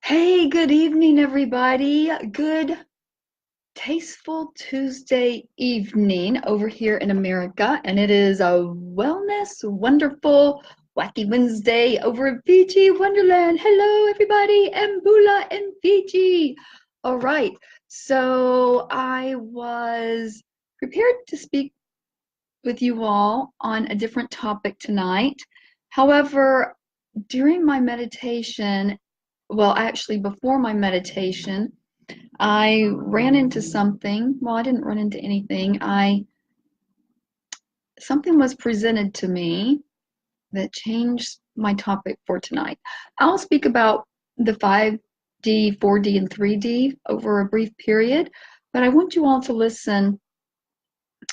Hey, good evening, everybody. Good, tasteful Tuesday evening over here in America. And it is a wellness, wonderful, wacky Wednesday over in Fiji, Wonderland. Hello, everybody, and Bula in Fiji. All right. So I was prepared to speak with you all on a different topic tonight. However, during my meditation, well, actually, before my meditation, I ran into something. Well, I didn't run into anything. Something was presented to me that changed my topic for tonight. I'll speak about the 5D, 4D, and 3D over a brief period, but I want you all to listen.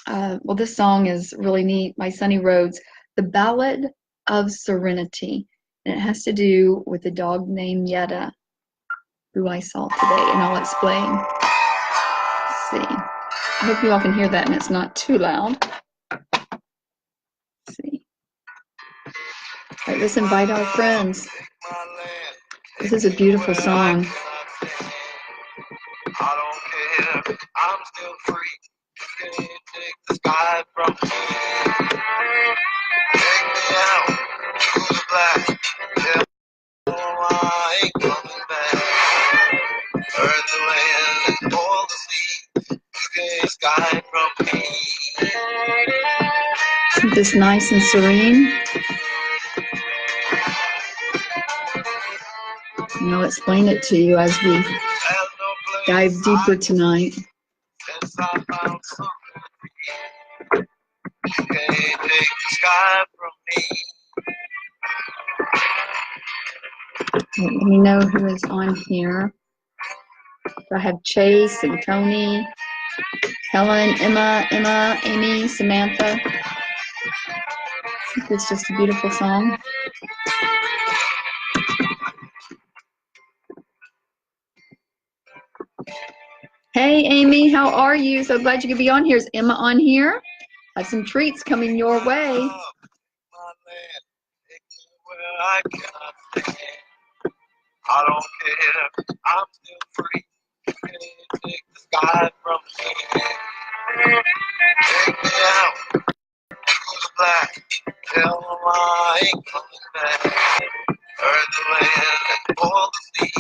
Well, this song is really neat by Sunny Rhodes, The Ballad of Serenity. And it has to do with a dog named Yedda, who I saw today, and I'll explain. Let's see. I hope you all can hear that and it's not too loud. Let's see. All right, let's invite our friends. This is a beautiful song. I don't care, I'm still free. You can't take the sky from me. Take me out to the black. Yeah, oh, I ain't coming back. Burn the land and all the sea. You can't sky from me. Isn't this nice and serene? And I'll explain it to you as we dive deeper tonight. You can't take the sky from me. Let me know who is on here. I have Chase and Tony, Helen, Emma, Amy, Samantha. I think it's just a beautiful song. Hey, Amy, how are you? So glad you could be on here. Is Emma on here? I have some treats coming your way. I don't care, I'm still free. You can't take the sky from me. Take me out to the black. Tell them I ain't coming back. Earth, the land, and all the sea.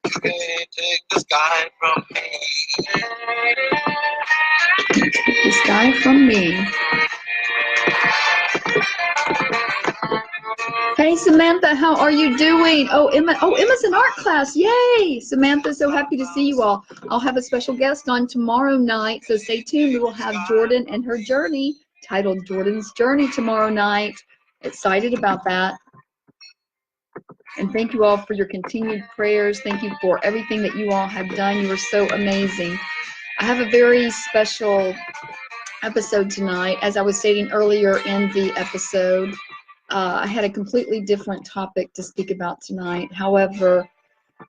You can't take the sky from me. Take the sky from me. Hey, Samantha, how are you doing? Oh, Emma's in art class. Yay! Samantha, so happy to see you all. I'll have a special guest on tomorrow night, so stay tuned. We will have Jordan and her journey, titled Jordan's Journey, tomorrow night. Excited about that. And thank you all for your continued prayers. Thank you for everything that you all have done. You are so amazing. I have a very special episode tonight. As I was stating earlier in the episode, I had a completely different topic to speak about tonight. However,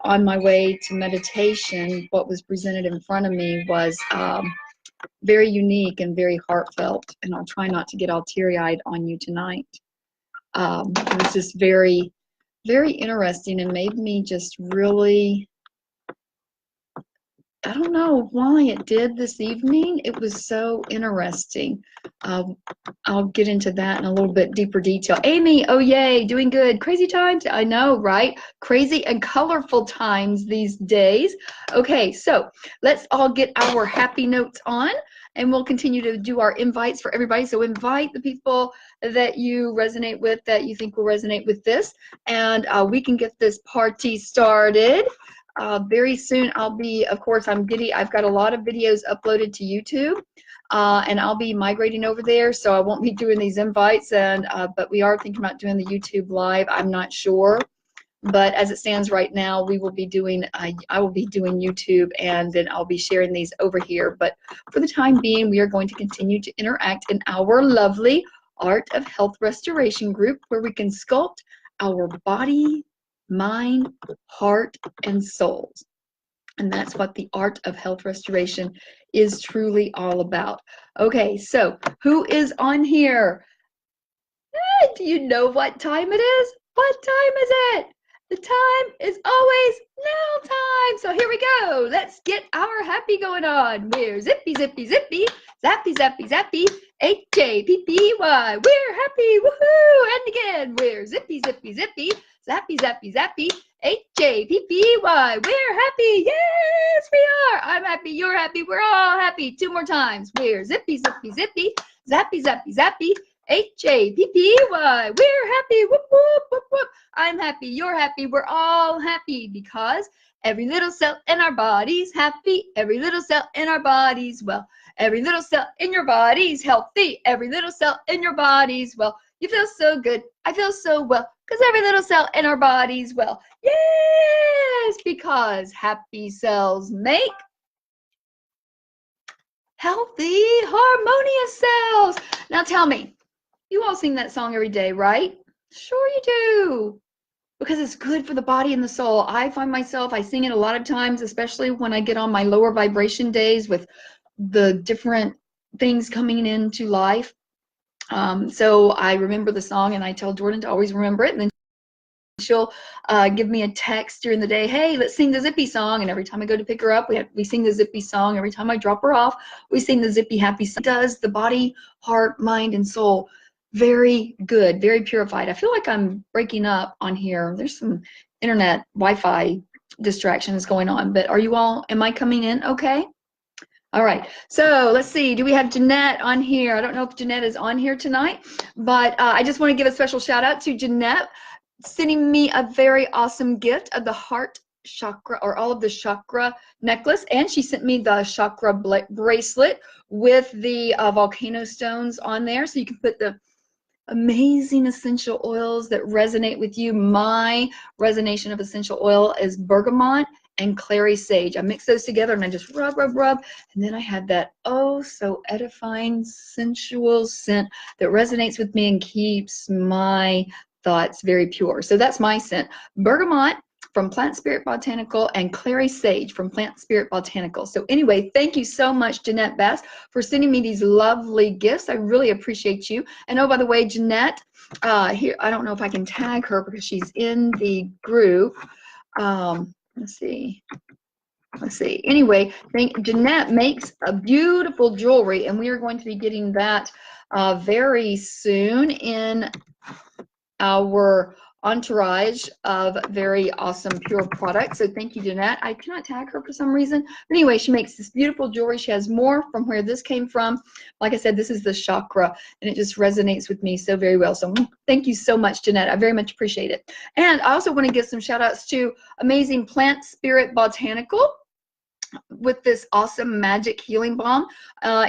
on my way to meditation, what was presented in front of me was very unique and very heartfelt. And I'll try not to get all teary-eyed on you tonight. It was just very, very interesting and made me just really, I don't know why it did this evening. It was so interesting. I'll get into that in a little bit deeper detail. Amy, oh yay, doing good. Crazy times, I know, right? Crazy and colorful times these days. Okay, so let's all get our happy notes on, and we'll continue to do our invites for everybody. So invite the people that you resonate with, that you think will resonate with this, and we can get this party started. Very soon I'll be, of course, I'm giddy. I've got a lot of videos uploaded to YouTube, and I'll be migrating over there, so I won't be doing these invites, and but we are thinking about doing the YouTube live. I'm not sure, but as it stands right now, we will be doing, I will be doing YouTube, and then I'll be sharing these over here. But for the time being, we are going to continue to interact in our lovely Art of Health Restoration group, where we can sculpt our body, mind, heart, and souls. And that's what the Art of Health Restoration is truly all about. Okay, so who is on here? Do you know what time it is? What time is it? The time is always So let's get our happy going on. We're zippy, zippy, zippy, zappy, zappy, zappy, H-A-P-P-Y. We're happy, woohoo! And again, we're zippy, zippy, zippy, zappy, zappy, zappy, H-A-P-P-Y. We're happy, yes, we are. I'm happy, you're happy, we're all happy. 2 more times. We're zippy, zippy, zippy, zappy, zappy, zappy, H-A-P-P-Y. We're happy, whoop, whoop, whoop, whoop. I'm happy, you're happy, we're all happy because every little cell in our body's happy. Every little cell in our body's well. Every little cell in your body's healthy. Every little cell in your body's well. You feel so good. I feel so well because every little cell in our body's well. Yes, because happy cells make healthy, harmonious cells. Now tell me, you all sing that song every day, right? Sure you do. Because it's good for the body and the soul. I find myself, I sing it a lot of times, especially when I get on my lower vibration days with the different things coming into life. So I remember the song and I tell Jordan to always remember it. And then she'll give me a text during the day, hey, let's sing the Zippy song. And every time I go to pick her up, we sing the Zippy song. Every time I drop her off, we sing the Zippy happy song. It does the body, heart, mind, and soul very good, very purified. I feel like I'm breaking up on here. There's some internet Wi-Fi distractions going on, but are you all, am I coming in okay? All right, so let's see, do we have Jeanette on here? I don't know if Jeanette is on here tonight, but I just want to give a special shout out to Jeanette sending me a very awesome gift of the heart chakra, or all of the chakra necklace, and she sent me the chakra bracelet with the volcano stones on there, so you can put the amazing essential oils that resonate with you. My resonation of essential oil is bergamot and clary sage. I mix those together and I just rub, rub, rub, and then I have that oh so edifying sensual scent that resonates with me and keeps my thoughts very pure. So that's my scent. Bergamot from Plant Spirit Botanical and clary sage from Plant Spirit Botanical. So anyway, thank you so much, Jeanette Bass, for sending me these lovely gifts. I really appreciate you. And oh, by the way, Jeanette, here, I don't know if I can tag her because she's in the group. Let's see. Anyway, Jeanette makes a beautiful jewelry, and we are going to be getting that very soon in our entourage of very awesome pure products. So thank you, Jeanette. I cannot tag her for some reason, but anyway, she makes this beautiful jewelry. She has more from where this came from. Like I said, this is the chakra, and it just resonates with me so very well. So thank you so much, Jeanette. I very much appreciate it. And I also want to give some shout outs to amazing Plant Spirit Botanical with this awesome magic healing balm.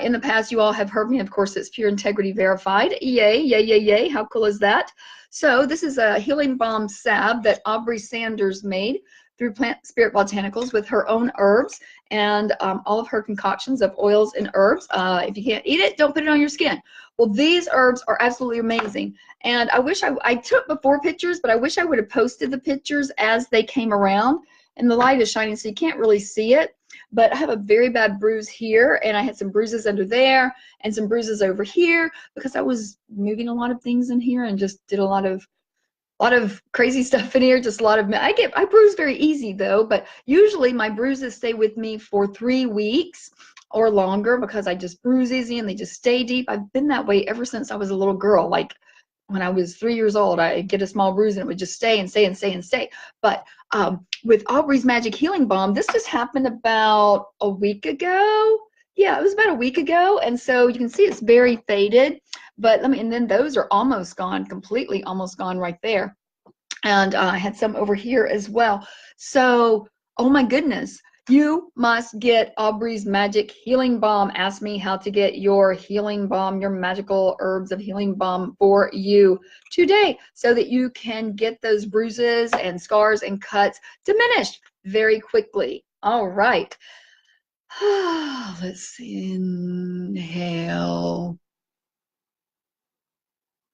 In the past, you all have heard me. Of course, it's Pure Integrity Verified. Yay, yay, yay, yay. How cool is that? So this is a healing balm salve that Aubrey Sanders made through Plant Spirit Botanicals with her own herbs and all of her concoctions of oils and herbs. If you can't eat it, don't put it on your skin. Well, these herbs are absolutely amazing. And I wish I took before pictures, but I wish I would have posted the pictures as they came around. And the light is shining, so you can't really see it. But I have a very bad bruise here, and I had some bruises under there and some bruises over here because I was moving a lot of things in here and just did a lot of crazy stuff in here. Just a lot of, I bruise very easy though, but usually my bruises stay with me for 3 weeks or longer because I just bruise easy and they just stay deep. I've been that way ever since I was a little girl. Like when I was 3 years old, I'd get a small bruise and it would just stay and stay and stay and stay. But with Aubrey's Magic Healing Balm, this just happened about a week ago. Yeah, it was about a week ago. And so you can see it's very faded, but and then those are almost gone, completely almost gone right there. And I had some over here as well. So, oh my goodness. You must get Aubrey's Magic Healing Balm. Ask me how to get your healing balm, your magical herbs of healing balm for you today so that you can get those bruises and scars and cuts diminished very quickly. All right. Let's inhale.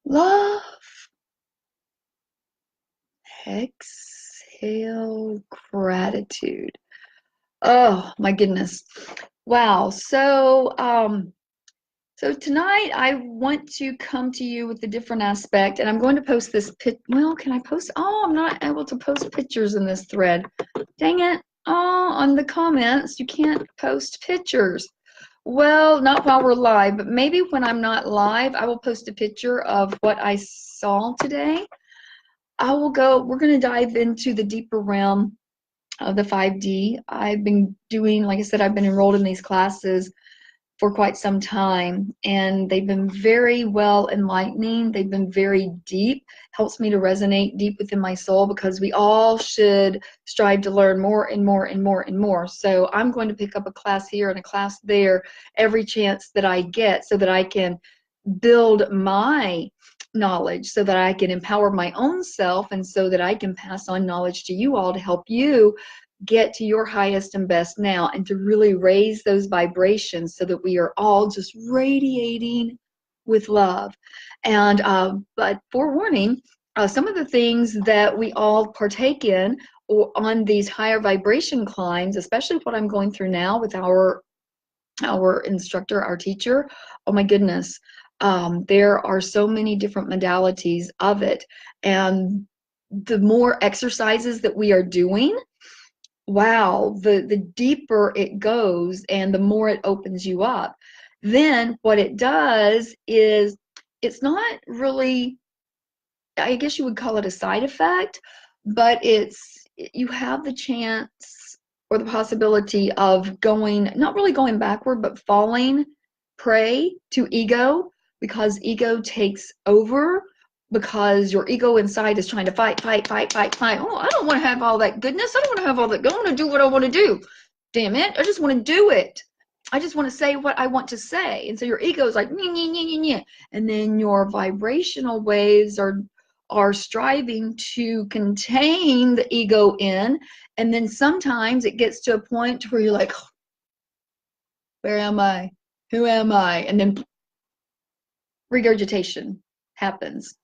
Love. Exhale. Gratitude. Oh my goodness. Wow. So so tonight I want to come to you with a different aspect, and I'm going to post this well, can I post? Oh, I'm not able to post pictures in this thread. Dang it. Oh, on the comments, you can't post pictures. Well, not while we're live, but maybe when I'm not live, I will post a picture of what I saw today. We're going to dive into the deeper realm of the 5D. I've been doing, like I said, I've been enrolled in these classes for quite some time, and they've been very well enlightening. They've been very deep, helps me to resonate deep within my soul, because we all should strive to learn more and more and more and more. So I'm going to pick up a class here and a class there every chance that I get, so that I can build my knowledge, so that I can empower my own self, and so that I can pass on knowledge to you all to help you get to your highest and best now, and to really raise those vibrations so that we are all just radiating with love. And but forewarning, some of the things that we all partake in or on these higher vibration climbs, especially what I'm going through now with our instructor, our teacher, oh my goodness, there are so many different modalities of it. And the more exercises that we are doing, wow, the deeper it goes and the more it opens you up. Then what it does is, it's not really, I guess you would call it a side effect, but you have the chance or the possibility of going, not really going backward, but falling prey to ego, because ego takes over, because your ego inside is trying to fight, fight, fight, fight, fight. Oh, I don't want to have all that goodness. I don't want to have all that. I want to do what I want to do. Damn it. I just want to do it. I just want to say what I want to say. And so your ego is like, nyeh, nyeh, nyeh, nyeh, nyeh. And then your vibrational waves are striving to contain the ego in. And then sometimes it gets to a point where you're like, where am I? Who am I? And then regurgitation happens.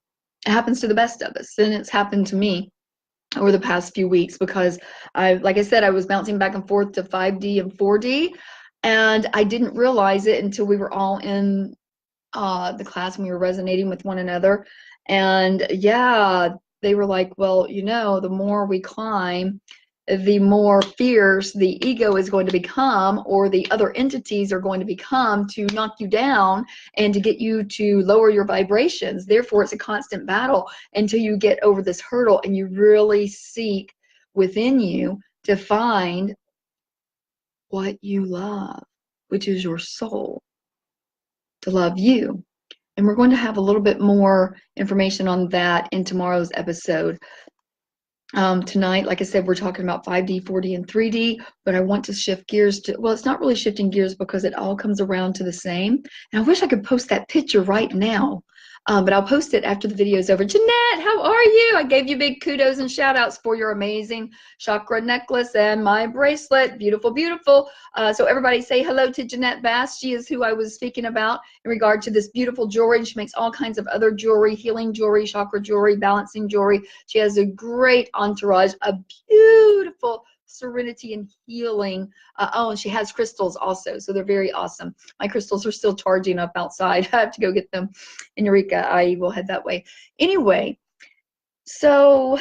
It happens to the best of us, and it's happened to me over the past few weeks, because like I said, I was bouncing back and forth to 5D and 4D, and I didn't realize it until we were all in the class and we were resonating with one another. And yeah, they were like, well, the more we climb, the more fierce the ego is going to become, or the other entities are going to become, to knock you down and to get you to lower your vibrations. Therefore, it's a constant battle until you get over this hurdle and you really seek within you to find what you love, which is your soul, to love you. And we're going to have a little bit more information on that in tomorrow's episode. Tonight, like I said, we're talking about 5D, 4D, and 3D, but I want to shift gears to, well, it's not really shifting gears because it all comes around to the same. And I wish I could post that picture right now, but I'll post it after the video is over. Jeanette, how are you? I gave you big kudos and shout outs for your amazing chakra necklace and my bracelet. Beautiful, beautiful. So everybody say hello to Jeanette Bass. She is who I was speaking about in regard to this beautiful jewelry. She makes all kinds of other jewelry, healing jewelry, chakra jewelry, balancing jewelry. She has a great entourage, a beautiful serenity and healing. Oh, and she has crystals also, so they're very awesome. My crystals are still charging up outside. I have to go get them in Eureka. I will head that way. Anyway, so,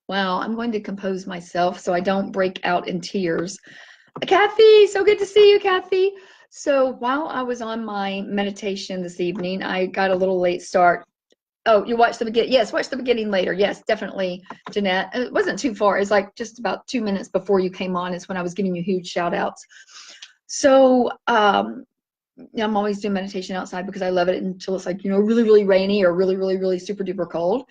wow, I'm going to compose myself so I don't break out in tears. Kathy, so good to see you, Kathy. So while I was on my meditation this evening, I got a little late start. Oh, you watched the beginning? Yes, watch the beginning later. Yes, definitely, Jeanette. It wasn't too far. It's like just about 2 minutes before you came on is when I was giving you huge shout outs. So I'm always doing meditation outside because I love it until it's like, really, really rainy or really, really, really super duper cold.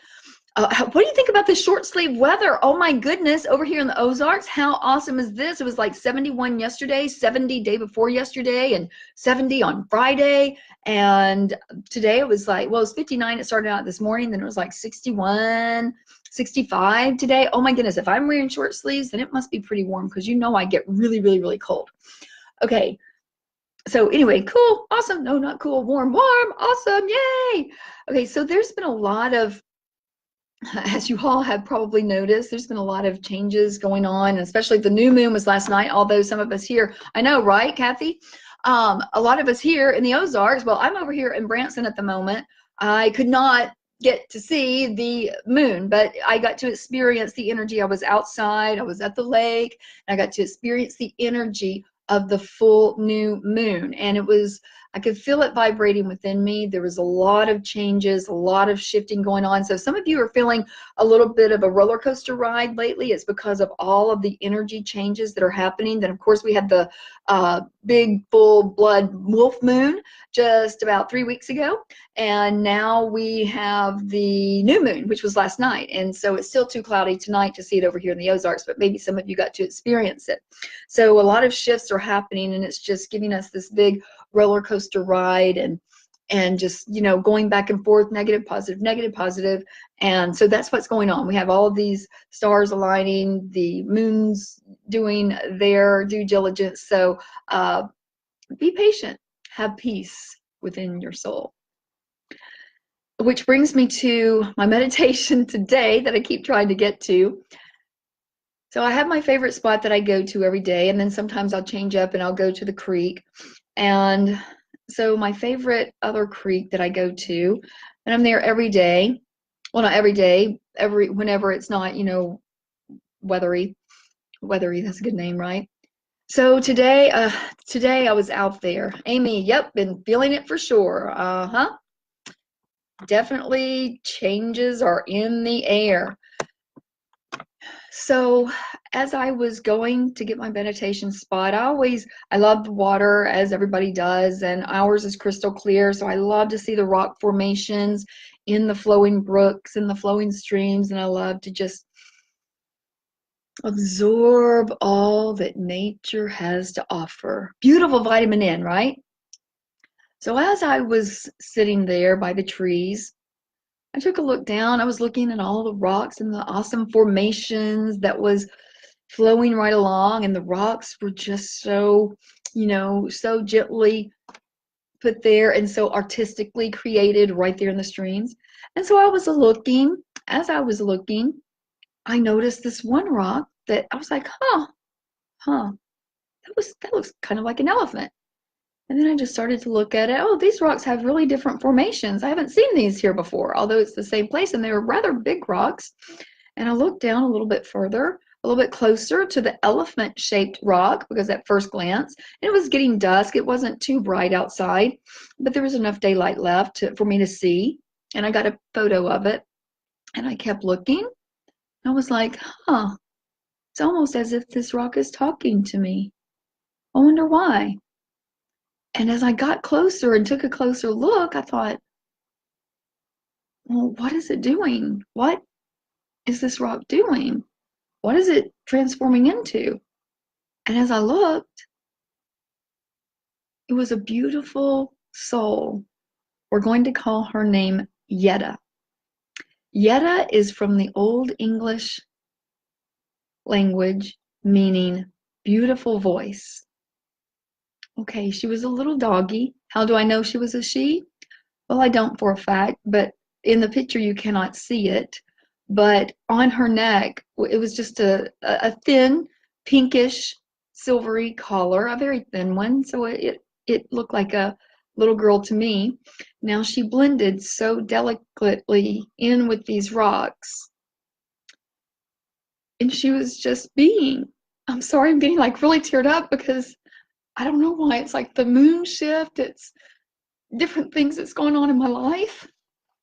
What do you think about this short sleeve weather? Oh my goodness, over here in the Ozarks, how awesome is this? It was like 71 yesterday, 70 day before yesterday, and 70 on Friday. And today it was like, well, it was 59. It started out this morning, then it was like 61, 65 today. Oh my goodness, if I'm wearing short sleeves, then it must be pretty warm because I get really, really, really cold. Okay. So anyway, cool, awesome. No, not cool, warm, awesome, yay. Okay, so there's been a lot of, as you all have probably noticed, there's been a lot of changes going on, and especially the new moon was last night, although some of us here, I know, right, Kathy? A lot of us here in the Ozarks, well, I'm over here in Branson at the moment. I could not get to see the moon, but I got to experience the energy. I was outside, I was at the lake, and I got to experience the energy of the full new moon. And it was, I could feel it vibrating within me. There was a lot of changes, a lot of shifting going on. So some of you are feeling a little bit of a roller coaster ride lately. It's because of all of the energy changes that are happening. Then, of course, we had the big full blood wolf moon just about 3 weeks ago. And now we have the new moon, which was last night. And so it's still too cloudy tonight to see it over here in the Ozarks, but maybe some of you got to experience it. So a lot of shifts are happening, and it's just giving us this big roller coaster ride, and just, you know, going back and forth, negative, positive, negative, positive. And so that's what's going on. We have all of these stars aligning, the moon's doing their due diligence. So be patient, have peace within your soul. Which brings me to my meditation today that I keep trying to get to. So I have my favorite spot that I go to every day, and then sometimes I'll change up and I'll go to the creek. And so my favorite other creek that I go to, and I'm there every day. Well, not every day, whenever it's not, you know, weathery. Weathery, that's a good name, right? So today I was out there. Amy, yep, been feeling it for sure. Uh-huh. Definitely changes are in the air. So as I was going to get my meditation spot, I love the water, as everybody does, and ours is crystal clear. So I love to see the rock formations in the flowing brooks and the flowing streams. And I love to just absorb all that nature has to offer. Beautiful vitamin N, right? So as I was sitting there by the trees, I took a look down. I was looking at all the rocks and the awesome formations that was flowing right along, and the rocks were just so, you know, so gently put there and so artistically created right there in the streams. And so as I was looking, I noticed this one rock that I was like, huh, that looks kind of like an elephant. And then I just started to look at it. Oh, these rocks have really different formations. I haven't seen these here before, although it's the same place, and they were rather big rocks. And I looked down a little bit further, a little bit closer to the elephant-shaped rock, because at first glance, it was getting dusk. It wasn't too bright outside, but there was enough daylight left for me to see. And I got a photo of it, and I kept looking. I was like, huh, it's almost as if this rock is talking to me. I wonder why. And as I got closer and took a closer look, I thought, well, what is it doing? What is this rock doing? What is it transforming into? And as I looked, it was a beautiful soul. We're going to call her name Yedda. Yedda is from the Old English language, meaning beautiful voice. Okay, she was a little doggy. How do I know she was a she? Well, I don't for a fact, but in the picture you cannot see it. But on her neck, it was just a thin, pinkish, silvery collar, a very thin one. So it looked like a little girl to me. Now she blended so delicately in with these rocks. And she was just being. I'm sorry, I'm getting like really teared up because I don't know why. It's like the moon shift. It's different things that's going on in my life.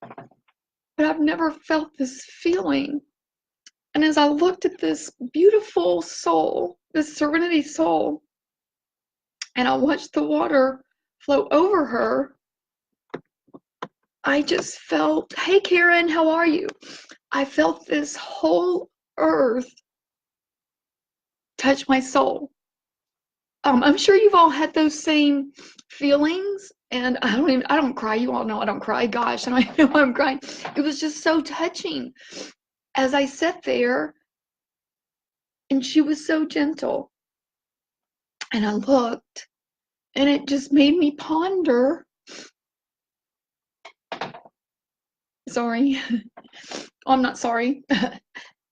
But I've never felt this feeling. And as I looked at this beautiful soul, this serenity soul, and I watched the water flow over her, I just felt, hey Karen, how are you? I felt this whole earth touch my soul. I'm sure you've all had those same feelings, and I don't cry. You all know I don't cry. Gosh, and I know I'm crying. It was just so touching as I sat there, and she was so gentle. And I looked, and it just made me ponder. Sorry. I'm not sorry.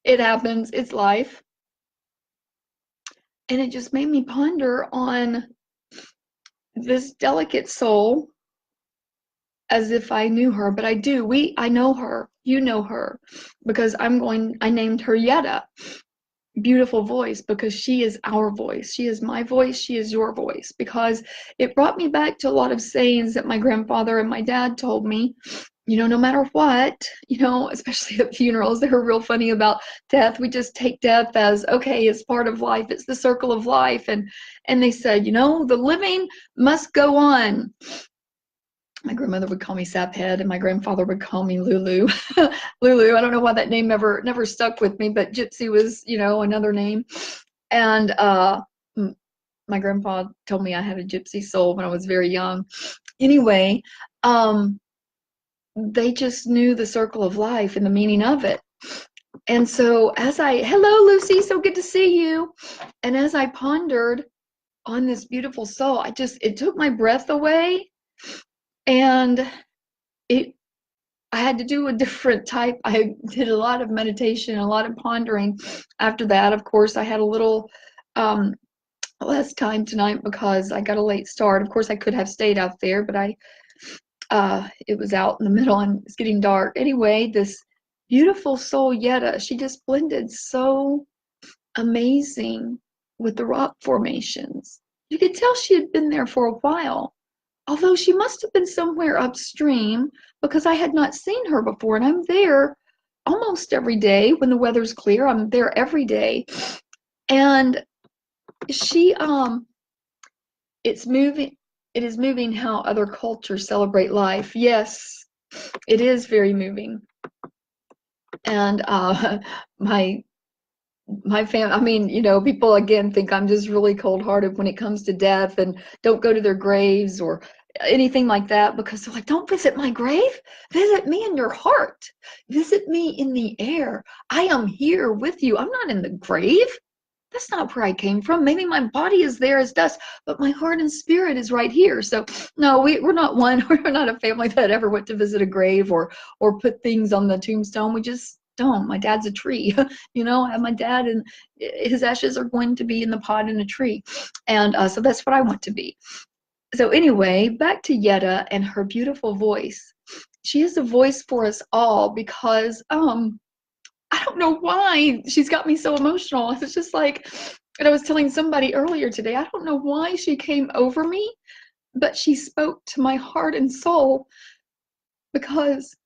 It happens. It's life. And it just made me ponder on this delicate soul as if I knew her, but I do. I know her. You know her, because I named her Yedda, beautiful voice, because she is our voice. She is my voice. She is your voice, because it brought me back to a lot of sayings that my grandfather and my dad told me. No matter what, especially at funerals, they were real funny about death. We just take death as, okay, it's part of life. It's the circle of life. And they said, the living must go on. My grandmother would call me Saphead, and my grandfather would call me Lulu. Lulu, I don't know why that name never stuck with me, but Gypsy was, another name. And my grandpa told me I had a gypsy soul when I was very young. Anyway, they just knew the circle of life and the meaning of it. And so hello, Lucy, so good to see you. And as I pondered on this beautiful soul, it took my breath away, and I had to do a different type. I did a lot of meditation, a lot of pondering. After that, of course, I had a little less time tonight because I got a late start. Of course, I could have stayed out there, but it was out in the middle and it's getting dark. Anyway, this beautiful soul Yedda, she just blended so amazing with the rock formations. You could tell she had been there for a while, although she must have been somewhere upstream, because I had not seen her before, and I'm there almost every day when the weather's clear. I'm there every day. And she it is moving how other cultures celebrate life. Yes, it is very moving. And my family, I mean, people again think I'm just really cold-hearted when it comes to death and don't go to their graves or anything like that, because they're like, don't visit my grave, visit me in your heart, visit me in the air. I am here with you. I'm not in the grave. That's not where I came from. Maybe my body is there as dust, but my heart and spirit is right here. So no, we're not one. We're not a family that ever went to visit a grave or put things on the tombstone. We just don't. My dad's a tree. I have my dad, and his ashes are going to be in the pot in a tree. And so that's what I want to be. So anyway, back to Yedda and her beautiful voice. She is a voice for us all, because I don't know why she's got me so emotional. It's just like, and I was telling somebody earlier today, I don't know why she came over me, but she spoke to my heart and soul, because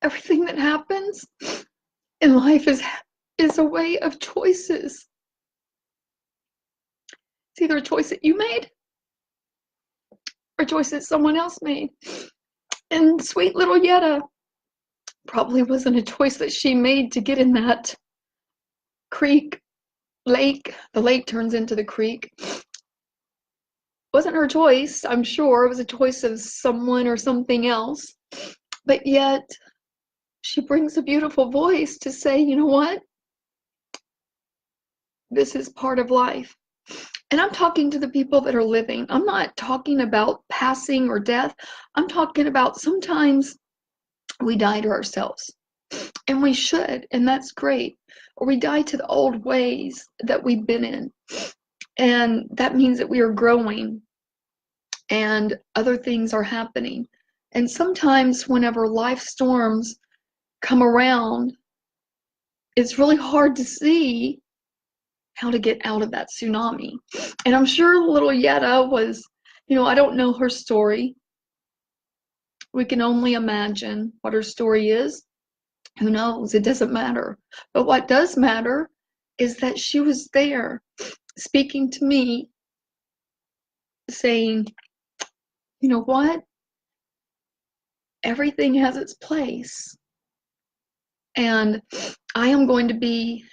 everything that happens in life is a way of choices. It's either a choice that you made or a choice that someone else made. And sweet little Yedda probably wasn't a choice that she made to get in that lake. The lake turns into the creek. Wasn't her choice, I'm sure. It was a choice of someone or something else. But yet, she brings a beautiful voice to say, you know what? This is part of life. And I'm talking to the people that are living. I'm not talking about passing or death. I'm talking about sometimes we die to ourselves. And we should, and that's great. Or we die to the old ways that we've been in. And that means that we are growing and other things are happening. And sometimes whenever life storms come around, it's really hard to see how to get out of that tsunami. And I'm sure little Yedda was, I don't know her story. We can only imagine what her story is. Who knows? It doesn't matter. But what does matter is that she was there speaking to me, saying, you know what? Everything has its place. And I am going to be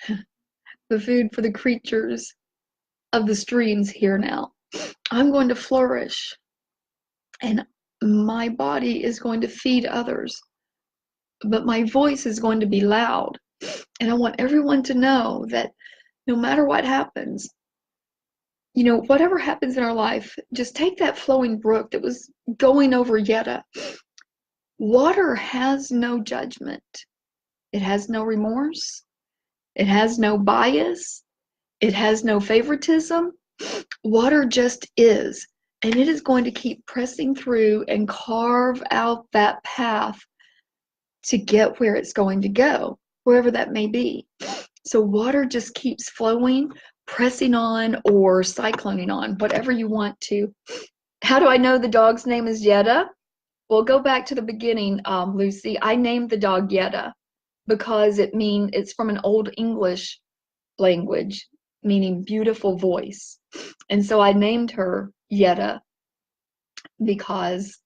the food for the creatures of the streams here now. I'm going to flourish, and my body is going to feed others, but my voice is going to be loud. And I want everyone to know that no matter what happens, whatever happens in our life, just take that flowing brook that was going over Yedda. Water has no judgment. It has no remorse. It has no bias. It has no favoritism. Water just is. And it is going to keep pressing through and carve out that path to get where it's going to go, wherever that may be. So water just keeps flowing, pressing on, or cycloning on, whatever you want to. How do I know the dog's name is Yedda? Well, go back to the beginning, Lucy. I named the dog Yedda because it's from an Old English language, meaning beautiful voice. And so I named her Yedda because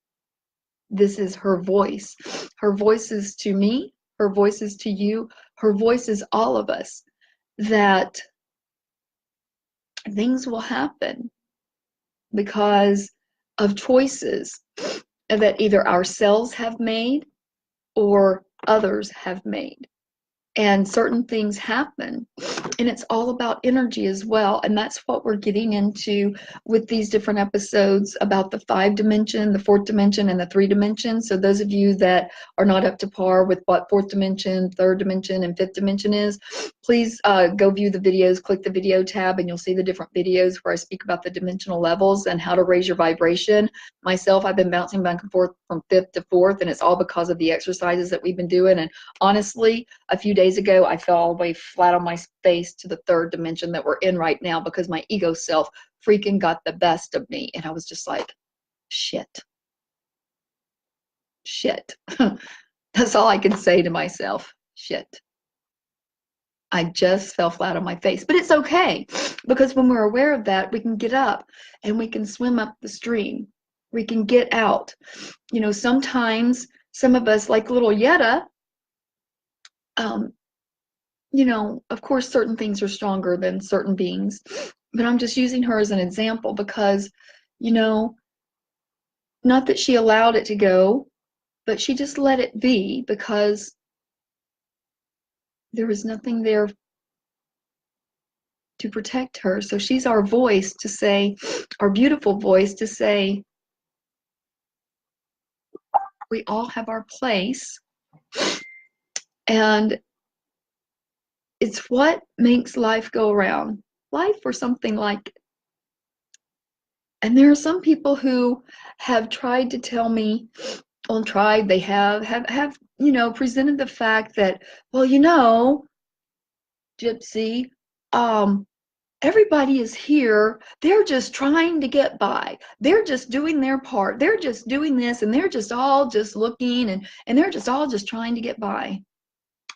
this is her voice. Her voice is to me, her voice is to you, her voice is all of us, that things will happen because of choices that either ourselves have made or others have made. And certain things happen, and it's all about energy as well. And that's what we're getting into with these different episodes about the 5 dimension, the 4th dimension, and the 3 dimension. So those of you that are not up to par with what 4th dimension, 3rd dimension, and 5th dimension is, please go view the videos, click the video tab, and you'll see the different videos where I speak about the dimensional levels and how to raise your vibration. Myself, I've been bouncing back and forth from 5th to 4th, and it's all because of the exercises that we've been doing. And honestly, a few days ago, I fell all the way flat on my face to the 3rd dimension that we're in right now because my ego self freaking got the best of me. And I was just like, shit. That's all I can say to myself. Shit. I just fell flat on my face. But it's okay, because when we're aware of that, we can get up and we can swim up the stream. We can get out. You know, sometimes some of us, like little Yedda, you know, of course, certain things are stronger than certain beings, but I'm just using her as an example because, you know, not that she allowed it to go, but she just let it be because there was nothing there to protect her. So she's our voice to say, our beautiful voice to say, we all have our place. And it's what makes life go around. Life or something like it. And there are some people who have tried to tell me, well, tried, they have, you know, presented the fact that, well, you know, Gypsy, everybody is here. They're just trying to get by. They're just doing their part. They're just doing this, and they're just all just looking, and they're just all just trying to get by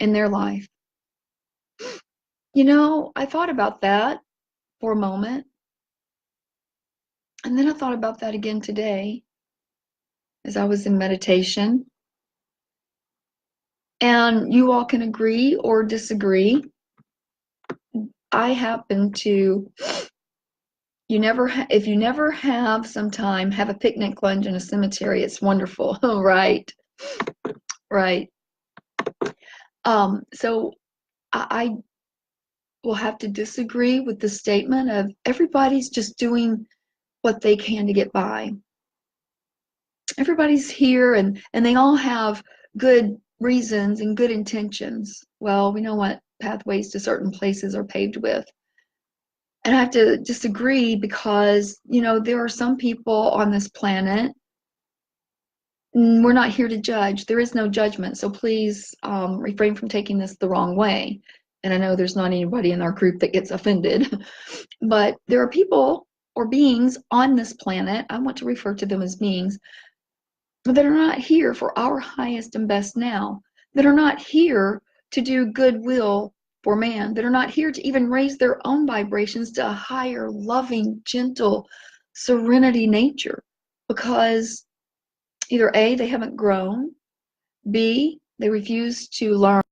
in their life. You know, I thought about that for a moment. And then I thought about that again today as I was in meditation. And you all can agree or disagree. I happen to, if you never have some time, have a picnic lunch in a cemetery. It's wonderful. Right. So I will have to disagree with the statement of everybody's just doing what they can to get by. Everybody's here and they all have good reasons and good intentions. Well, we know what pathways to certain places are paved with. And I have to disagree because, you know, there are some people on this planet, we're not here to judge. There is no judgment. So please refrain from taking this the wrong way. And I know there's not anybody in our group that gets offended, but there are people or beings on this planet, I want to refer to them as beings, that are not here for our highest and best now, that are not here to do goodwill for man, that are not here to even raise their own vibrations to a higher, loving, gentle, serenity nature, because either A, they haven't grown, B, they refuse to learn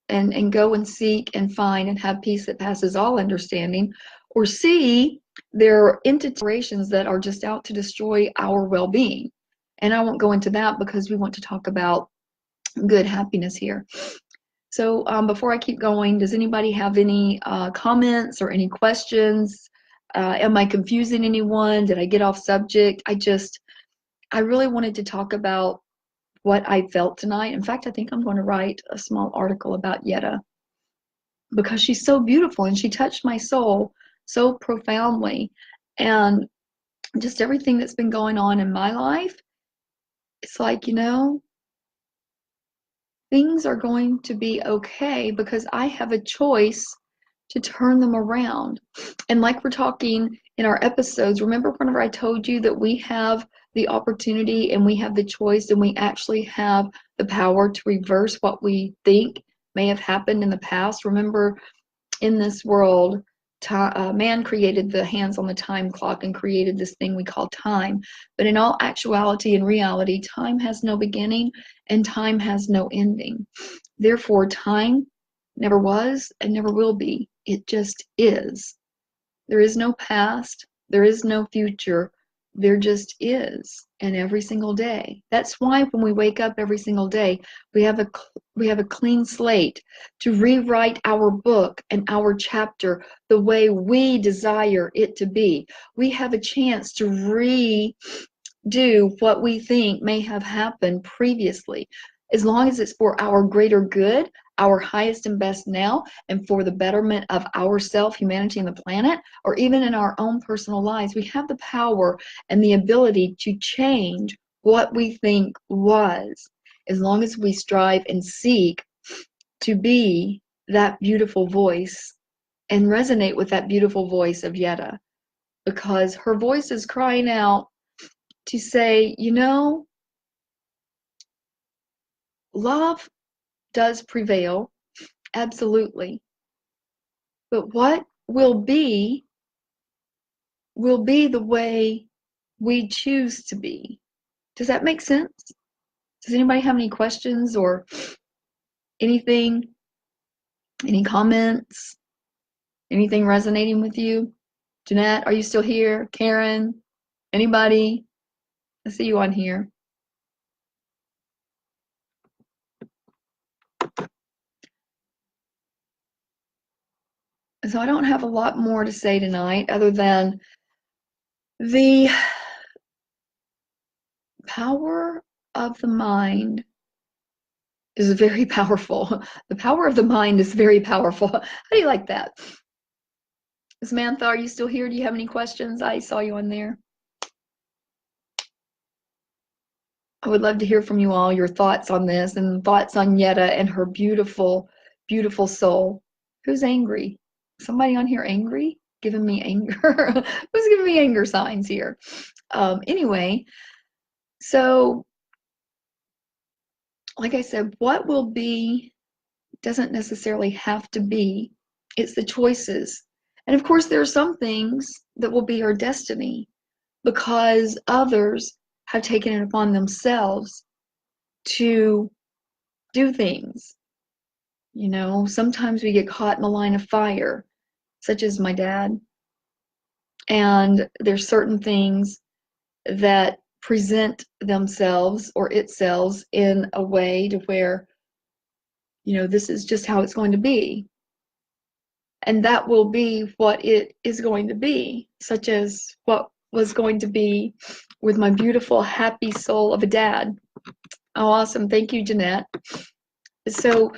and go and seek and find and have peace that passes all understanding, or C, they're entities that are just out to destroy our well-being. And I won't go into that because we want to talk about good happiness here. So before I keep going, does anybody have any comments or any questions? Am I confusing anyone? Did I get off subject? I really wanted to talk about what I felt tonight. In fact, I think I'm going to write a small article about Yedda. because she's so beautiful and she touched my soul so profoundly. And just everything that's been going on in my life, it's like, things are going to be okay because I have a choice to turn them around. And like we're talking in our episodes, remember whenever I told you that we have the opportunity and we have the choice and we actually have the power to reverse what we think may have happened in the past? Remember, in this world, man created the hands on the time clock and created this thing we call time. But in all actuality and reality, time has no beginning and time has no ending. Therefore, time never was and never will be. It just is. There is no past. There is no future. There just is. And every single day. That's why when we wake up every single day, we have a clean slate to rewrite our book and our chapter the way we desire it to be. We have a chance to redo what we think may have happened previously, as long as it's for our greater good, our highest and best now, and for the betterment of ourself, humanity, and the planet, or even in our own personal lives. We have the power and the ability to change what we think was, as long as we strive and seek to be that beautiful voice and resonate with that beautiful voice of Yedda, because her voice is crying out to say, love does prevail, absolutely. But what will be the way we choose to be. Does that make sense? Does anybody have any questions or anything? Any comments? Anything resonating with you? Jeanette, are you still here? Karen? Anybody? I see you on here. So I don't have a lot more to say tonight other than the power of the mind is very powerful. The power of the mind is very powerful. How do you like that? Samantha, are you still here? Do you have any questions? I saw you on there. I would love to hear from you all, your thoughts on this and thoughts on Yedda and her beautiful, beautiful soul. Who's angry? Somebody on here angry? Giving me anger? Who's giving me anger signs here? Anyway, so like I said, what will be doesn't necessarily have to be. It's the choices. And of course, there are some things that will be our destiny because others have taken it upon themselves to do things. Sometimes we get caught in the line of fire, such as my dad. And there's certain things that present themselves or itself in a way to where, this is just how it's going to be. And that will be what it is going to be, such as what was going to be with my beautiful, happy soul of a dad. Oh, awesome. Thank you, Jeanette. So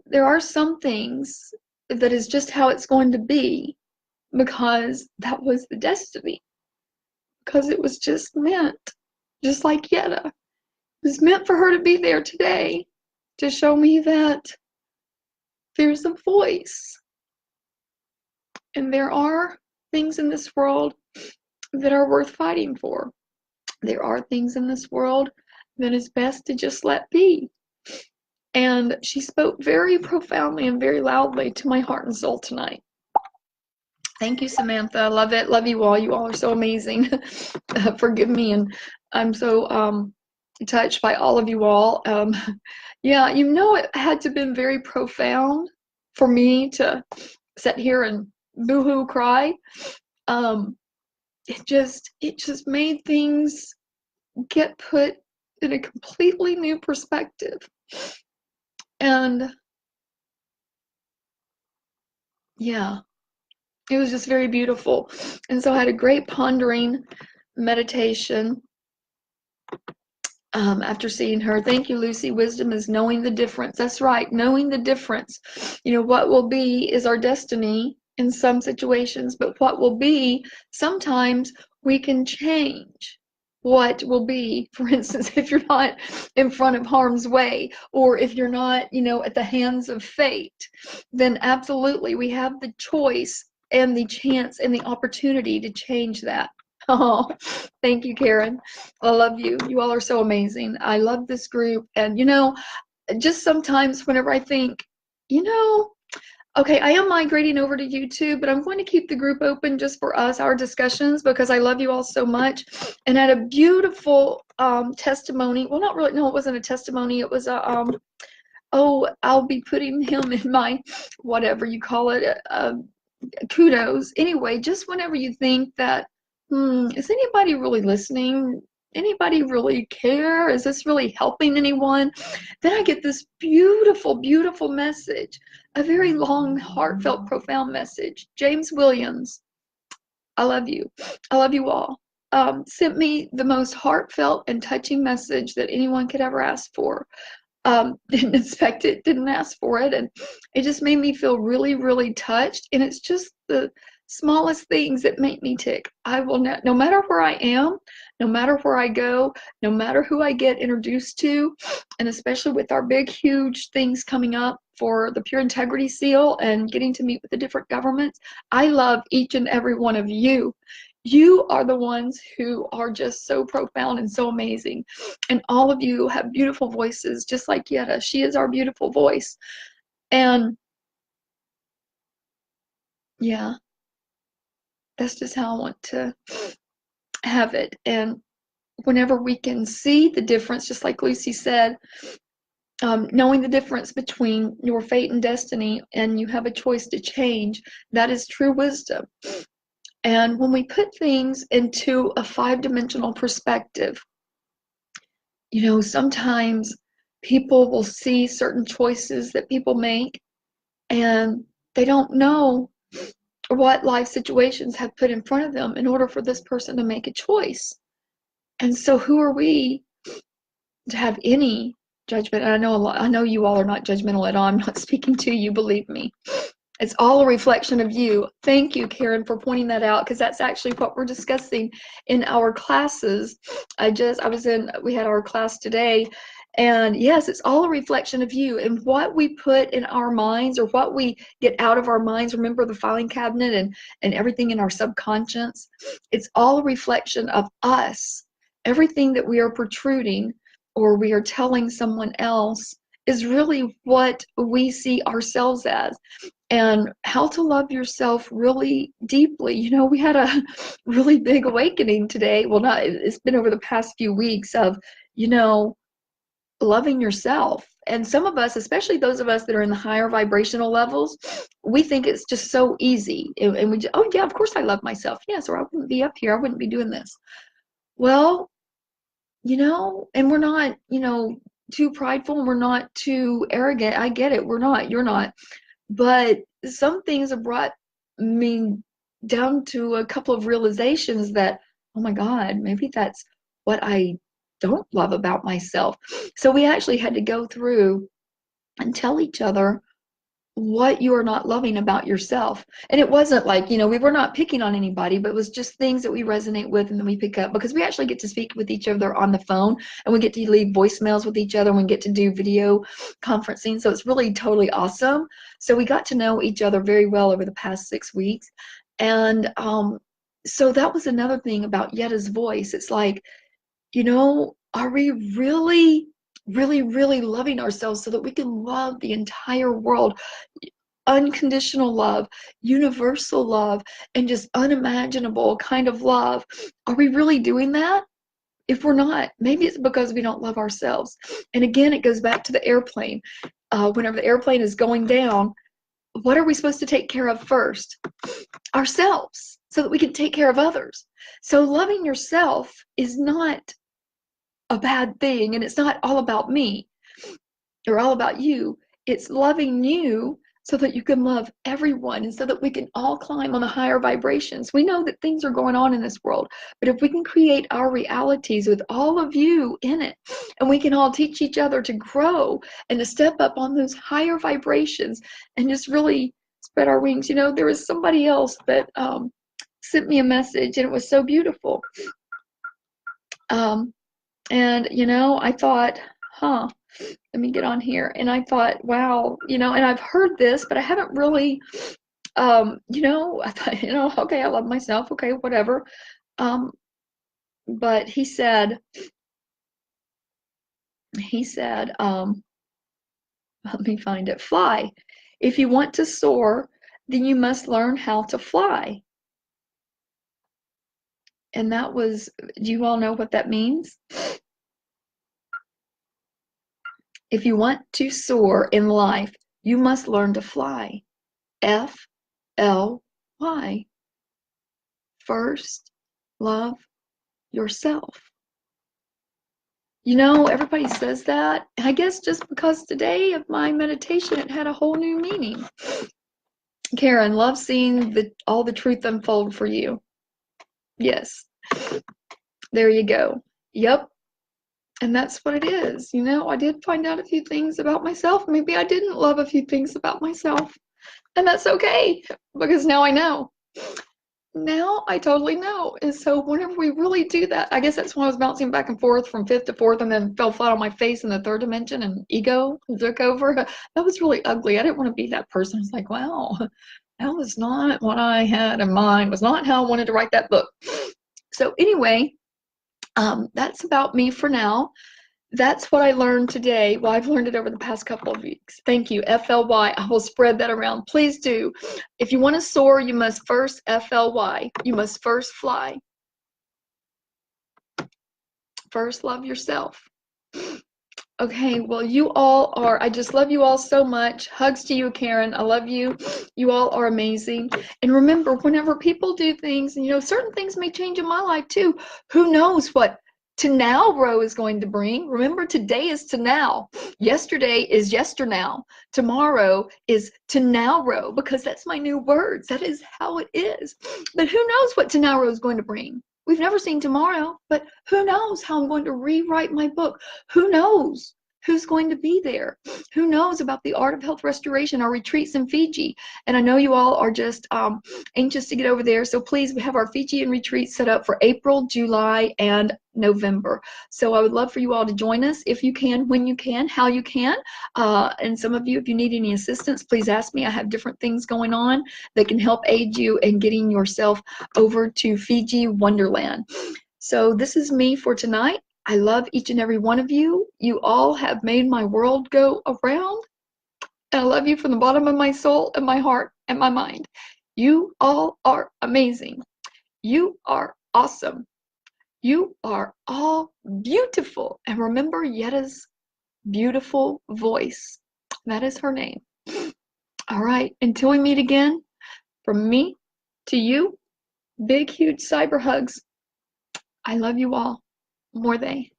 there are some things that is just how it's going to be because that was the destiny. Because it was just meant, just like Yedda. It was meant for her to be there today to show me that there's a voice. And there are things in this world that are worth fighting for. There are things in this world that is best to just let be. And she spoke very profoundly and very loudly to my heart and soul tonight. Thank you, Samantha. I love it. Love you all. You all are so amazing. Forgive me. And I'm so touched by all of you all. Yeah, it had to have been very profound for me to sit here and boo-hoo cry. It just made things get put in a completely new perspective. And yeah, it was just very beautiful. And so I had a great pondering meditation after seeing her. Thank you, Lucy. Wisdom is knowing the difference. That's right, knowing the difference. You know, what will be is our destiny in some situations, but what will be, sometimes we can change what will be. For instance, if you're not in front of harm's way, or if you're not, you know, at the hands of fate, then absolutely we have the choice and the chance and the opportunity to change that. Oh, thank you, Karen. I love you. You all are so amazing. I love this group. And, you know, just sometimes whenever I think, you know, okay, I am migrating over to YouTube, but I'm going to keep the group open just for us, our discussions, because I love you all so much. And had a beautiful testimony. Well, not really. No, it wasn't a testimony. It was a, oh, I'll be putting him in my, whatever you call it, kudos. Anyway, just whenever you think that, is anybody really listening? Anybody really care? Is this really helping anyone? Then I get this beautiful, beautiful message, a very long, heartfelt, profound message. James Williams, I love you. I love you all. Sent me the most heartfelt and touching message that anyone could ever ask for. Didn't expect it, didn't ask for it, and it just made me feel really, really touched. And it's just the smallest things that make me tick. I will not, no matter where I am, no matter where I go, no matter who I get introduced to, and especially with our big, huge things coming up for the Pure Integrity Seal and getting to meet with the different governments, I love each and every one of you. You are the ones who are just so profound and so amazing. And all of you have beautiful voices, just like Yedda. She is our beautiful voice. And yeah, that's just how I want to have it. And whenever we can see the difference, just like Lucy said, knowing the difference between your fate and destiny, and you have a choice to change, that is true wisdom. And when we put things into a 5-dimensional perspective, you know, sometimes people will see certain choices that people make, and they don't know what life situations have put in front of them in order for this person to make a choice. And so who are we to have any judgment? And I know you all are not judgmental at all. I'm not speaking to you, believe me. It's all a reflection of you. Thank you, Karen, for pointing that out, because that's actually what we're discussing in our classes. We had our class today, and yes, it's all a reflection of you and what we put in our minds or what we get out of our minds. Remember the filing cabinet and everything in our subconscious? It's all a reflection of us. Everything that we are protruding or we are telling someone else is really what we see ourselves as. And how to love yourself really deeply. You know, we had a really big awakening today. Well, it's been over the past few weeks of, you know, loving yourself. And some of us, especially those of us that are in the higher vibrational levels, we think it's just so easy. And we just, oh yeah, of course I love myself. Yes, or I wouldn't be up here. I wouldn't be doing this. Well, you know, and we're not, you know, too prideful and we're not too arrogant. I get it. We're not. You're not. But some things have brought me down to a couple of realizations that, oh my God, maybe that's what I don't love about myself. So we actually had to go through and tell each other what you are not loving about yourself. And it wasn't like, you know, we were not picking on anybody, but it was just things that we resonate with and then we pick up, because we actually get to speak with each other on the phone and we get to leave voicemails with each other and we get to do video conferencing. So it's really totally awesome. So we got to know each other very well over the past 6 weeks. And so that was another thing about Yedda's voice. It's like, you know, are we really, really, really loving ourselves so that we can love the entire world? Unconditional love, universal love, and just unimaginable kind of love. Are we really doing that? If we're not, maybe it's because we don't love ourselves. And again, it goes back to the airplane. Whenever the airplane is going down, what are we supposed to take care of first? Ourselves, so that we can take care of others. So loving yourself is not a bad thing, and it's not all about me or all about you. It's loving you so that you can love everyone and so that we can all climb on the higher vibrations. We know that things are going on in this world, but if we can create our realities with all of you in it, and we can all teach each other to grow and to step up on those higher vibrations and just really spread our wings. You know, there was somebody else that sent me a message, and it was so beautiful. And, you know, I thought, let me get on here. And I thought, wow, you know, and I've heard this, but I haven't really, you know, I thought, you know, okay, I love myself. Okay, whatever. But he said, let me find it. Fly. If you want to soar, then you must learn how to fly. And that was, do you all know what that means? If you want to soar in life, you must learn to fly. F.L.Y. First, love yourself. You know, everybody says that. I guess just because today of my meditation, it had a whole new meaning. Karen, love seeing all the truth unfold for you. Yes. There you go. Yep. And that's what it is. You know, I did find out a few things about myself. Maybe I didn't love a few things about myself. And that's okay, because now I know. Now I totally know. And so whenever we really do that, I guess that's when I was bouncing back and forth from fifth to fourth and then fell flat on my face in the third dimension and ego took over. That was really ugly. I didn't want to be that person. I was like, wow, that was not what I had in mind, was not how I wanted to write that book. So anyway, that's about me for now. That's what I learned today. Well, I've learned it over the past couple of weeks. Thank you, F.L.Y. I will spread that around. Please do. If you want to soar, you must first F.L.Y. You must first fly. First, love yourself. Okay, well, you all are, I just love you all so much. Hugs to you, Karen. I love you. You all are amazing. And remember, whenever people do things, and you know, certain things may change in my life too. Who knows what tomorrow is going to bring? Remember, today is to now. Yesterday is yesternow. Tomorrow is tomorrow, because that's my new words. That is how it is. But who knows what tomorrow is going to bring? We've never seen tomorrow, but who knows how I'm going to rewrite my book? Who knows who's going to be there? Who knows about the Art of Health Restoration, our retreats in Fiji? And I know you all are just anxious to get over there. So please, we have our Fijian retreat set up for April, July, and November. So I would love for you all to join us if you can, when you can, how you can. And some of you, if you need any assistance, please ask me. I have different things going on that can help aid you in getting yourself over to Fiji Wonderland. So this is me for tonight. I love each and every one of you. You all have made my world go around. And I love you from the bottom of my soul and my heart and my mind. You all are amazing. You are awesome. You are all beautiful. And remember Yedda's beautiful voice. That is her name. All right. Until we meet again, from me to you, big, huge cyber hugs. I love you all. More they.